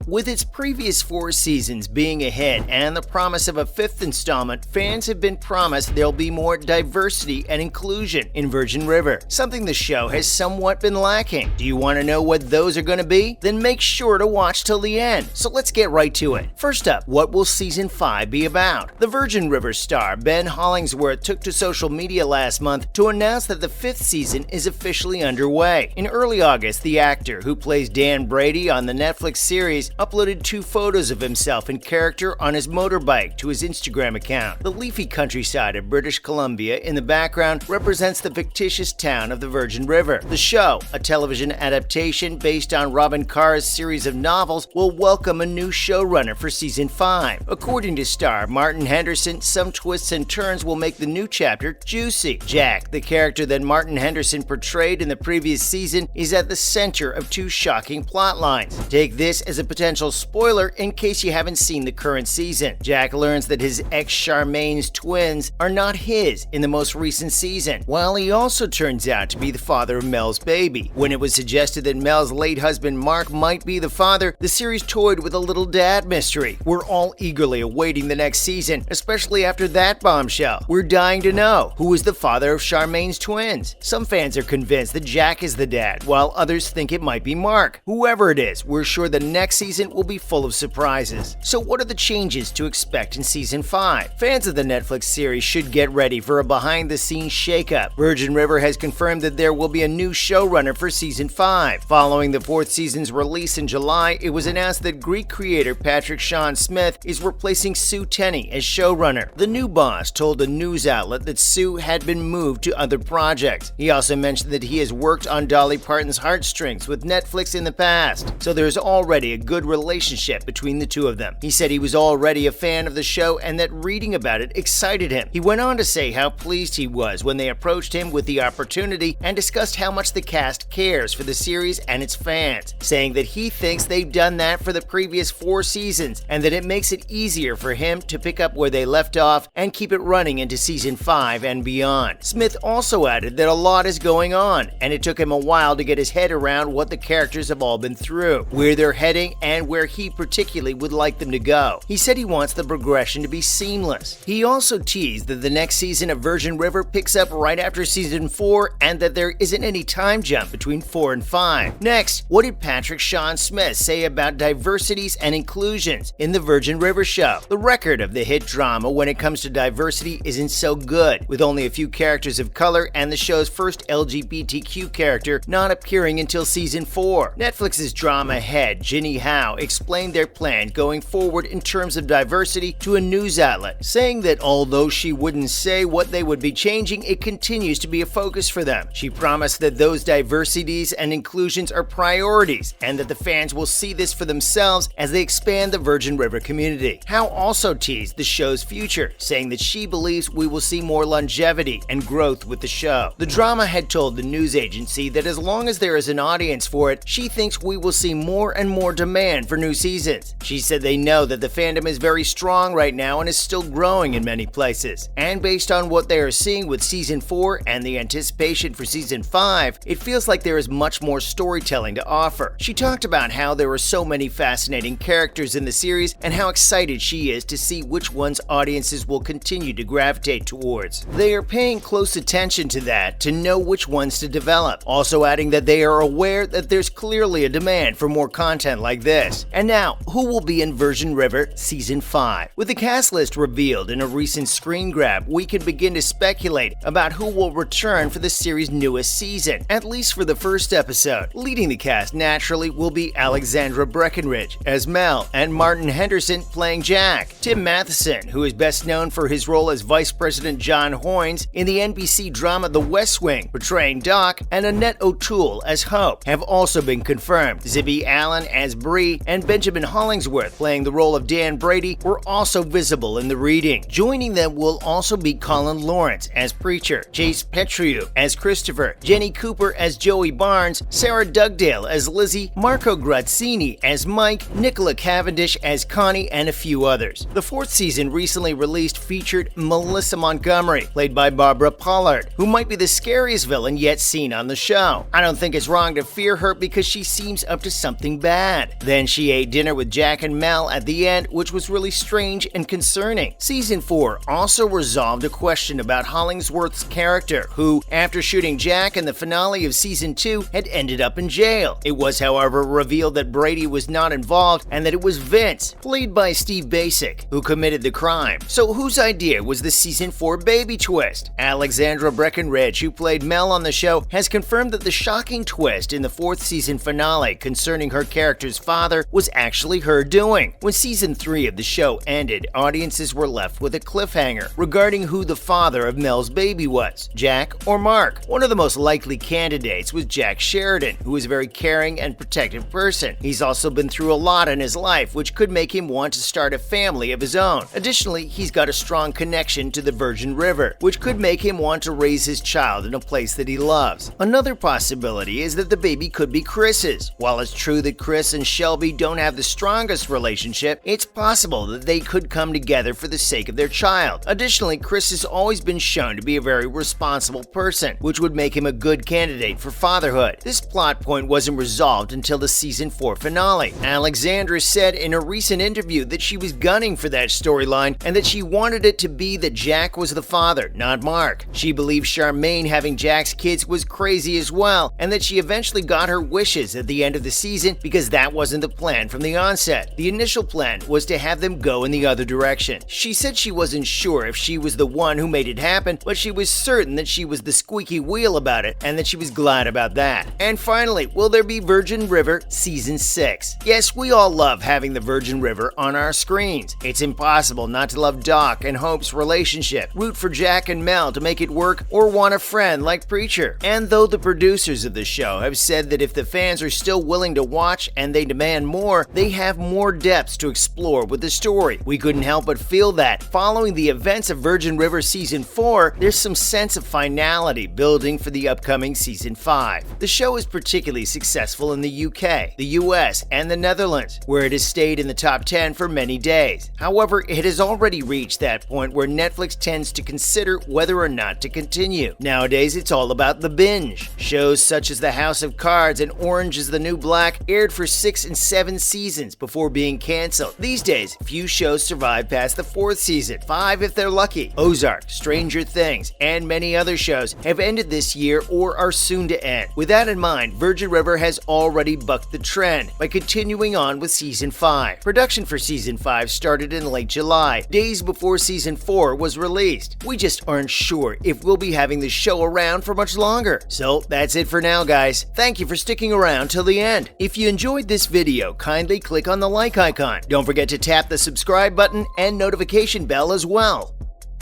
With its previous 4 seasons being a hit and the promise of a 5th installment, fans have been promised there'll be more diversity and inclusion in Virgin River, something the show has somewhat been lacking. Do you want to know what those are going to be? Then make sure to watch till the end. So let's get right to it. First up, what will Season 5 be about? The Virgin River star Ben Hollingsworth took to social media last month to announce that the 5th season is officially underway. In early August, the actor who plays Dan Brady on the Netflix series uploaded 2 photos of himself in character on his motorbike to his Instagram account. The leafy countryside of British Columbia in the background represents the fictitious town of the Virgin River. The show, a television adaptation based on Robyn Carr's series of novels, will welcome a new showrunner for Season 5. According to star Martin Henderson, some twists and turns will make the new chapter juicy. Jack, the character that Martin Henderson portrayed in the previous season, is at the center of 2 shocking plot lines. Take this as a potential spoiler in case you haven't seen the current season. Jack learns that his ex Charmaine's twins are not his in the most recent season, while he also turns out to be the father of Mel's baby. When it was suggested that Mel's late husband Mark might be the father, the series toyed with a little dad mystery. We're all eagerly awaiting the next season, especially after that bombshell. We're dying to know who is the father of Charmaine's twins. Some fans are convinced that Jack is the dad, while others think it might be Mark. Whoever it is, we're sure the next season will be full of surprises. So what are the changes to expect in Season 5? Fans of the Netflix series should get ready for a behind-the-scenes shakeup. Virgin River has confirmed that there will be a new showrunner for Season 5. Following the 4th season's release in July, it was announced that Greek creator Patrick Sean Smith is replacing Sue Tenney as showrunner. The new boss told a news outlet that Sue had been moved to other projects. He also mentioned that he has worked on Dolly Parton's Heartstrings with Netflix in the past, so there's already a good relationship between the two of them. He said he was already a fan of the show and that reading about it excited him. He went on to say how pleased he was when they approached him with the opportunity and discussed how much the cast cares for the series and its fans, saying that he thinks they've done that for the previous 4 seasons and that it makes it easier for him to pick up where they left off and keep it running into Season 5 and beyond. Smith also added that a lot is going on and it took him a while to get his head around what the characters have all been through, where they're heading, and where he particularly would like them to go. He said he wants the progression to be seamless. He also teased that the next season of Virgin River picks up right after Season 4 and that there isn't any time jump between 4 and 5. Next, what did Patrick Sean Smith say about diversities and inclusions in the Virgin River show? The record of the hit drama when it comes to diversity isn't so good, with only a few characters of color and the show's first LGBTQ character not appearing until Season 4. Netflix's drama head, Jinny Howe, explained their plan going forward in terms of diversity to a news outlet, saying that although she wouldn't say what they would be changing, it continues to be a focus for them. She promised that those diversities and inclusions are priorities and that the fans will see this for themselves as they expand the Virgin River community. Howe also teased the show's future, saying that she believes we will see more longevity and growth with the show. The drama had told the news agency that as long as there is an audience for it, she thinks we will see more and more demand for new seasons. She said they know that the fandom is very strong right now and is still growing in many places. And based on what they are seeing with Season 4 and the anticipation for Season 5, it feels like there is much more storytelling to offer. She talked about how there are so many fascinating characters in the series and how excited she is to see which ones audiences will continue to gravitate towards. They are paying close attention to that to know which ones to develop, also adding that they are aware that there's clearly a demand for more content like this. And now, who will be in Virgin River Season 5? With the cast list revealed in a recent screen grab, we can begin to speculate about who will return for the series' newest season, at least for the first episode. Leading the cast naturally will be Alexandra Breckenridge as Mel and Martin Henderson playing Jack. Tim Matheson, who is best known for his role as Vice President John Hoynes in the NBC drama The West Wing, portraying Doc, and Annette O'Toole as Hope, have also been confirmed. Zibby Allen as Bree and Benjamin Hollingsworth playing the role of Dan Brady were also visible in the reading. Joining them will also be Colin Lawrence as Preacher, Jace Petriou as Christopher, Jenny Cooper as Joey Barnes, Sarah Dugdale as Lizzie, Marco Grazzini as Mike, Nicola Cavendish as Connie, and a few others. The 4th season recently released featured Melissa Montgomery, played by Barbara Pollard, who might be the scariest villain yet seen on the show. I don't think it's wrong to fear her because she seems up to something bad. Then she ate dinner with Jack and Mel at the end, which was really strange and concerning. Season 4 also resolved a question about Hollingsworth's character, who, after shooting Jack in the finale of Season 2, had ended up in jail. It was, however, revealed that Brady was not involved and that it was Vince, played by Steve Basic, who committed the crime. So whose idea was the Season 4 baby twist? Alexandra Breckenridge, who played Mel on the show, has confirmed that the shocking twist in the 4th season finale concerning her character's father was actually her doing. When Season 3 of the show ended, audiences were left with a cliffhanger regarding who the father of Mel's baby was, Jack or Mark. One of the most likely candidates was Jack Sheridan, who is a very caring and protective person. He's also been through a lot in his life, which could make him want to start a family of his own. Additionally, he's got a strong connection to the Virgin River, which could make him want to raise his child in a place that he loves. Another possibility is that the baby could be Chris's. While it's true that Chris and Shelby don't have the strongest relationship, it's possible that they could come together for the sake of their child. Additionally, Chris has always been shown to be a very responsible person, which would make him a good candidate for fatherhood. This plot point wasn't resolved until the Season 4 finale. Alexandra said in a recent interview that she was gunning for that storyline and that she wanted it to be that Jack was the father, not Mark. She believes Charmaine having Jack's kids was crazy as well, and that she eventually got her wishes at the end of the season because that wasn't the plan from the onset. The initial plan was to have them go in the other direction. She said she wasn't sure if she was the one who made it happen, but she was certain that she was the squeaky wheel about it and that she was glad about that. And finally, will there be Virgin River Season 6? Yes, we all love having the Virgin River on our screens. It's impossible not to love Doc and Hope's relationship, root for Jack and Mel to make it work, or want a friend like Preacher. And though the producers of the show have said that if the fans are still willing to watch and they demand more, they have more depths to explore with the story. We couldn't help but feel that following the events of Virgin River Season 4, there's some sense of finality building for the upcoming Season 5. The show is particularly successful in the UK, the US, and the Netherlands, where it has stayed in the top 10 for many days. However, it has already reached that point where Netflix tends to consider whether or not to continue. Nowadays, it's all about the binge. Shows such as The House of Cards and Orange is the New Black aired for 6 and 7 seasons before being canceled. These days, few shows survive past the 4th season, 5 if they're lucky. Ozark, Stranger Things, and many other shows have ended this year or are soon to end. With that in mind, Virgin River has already bucked the trend by continuing on with Season 5. Production for Season 5 started in late July, days before Season 4 was released. We just aren't sure if we'll be having the show around for much longer. So that's it for now, guys. Thank you for sticking around till the end. If you enjoyed this video, kindly click on the like icon. Don't forget to tap the subscribe button and notification bell as well.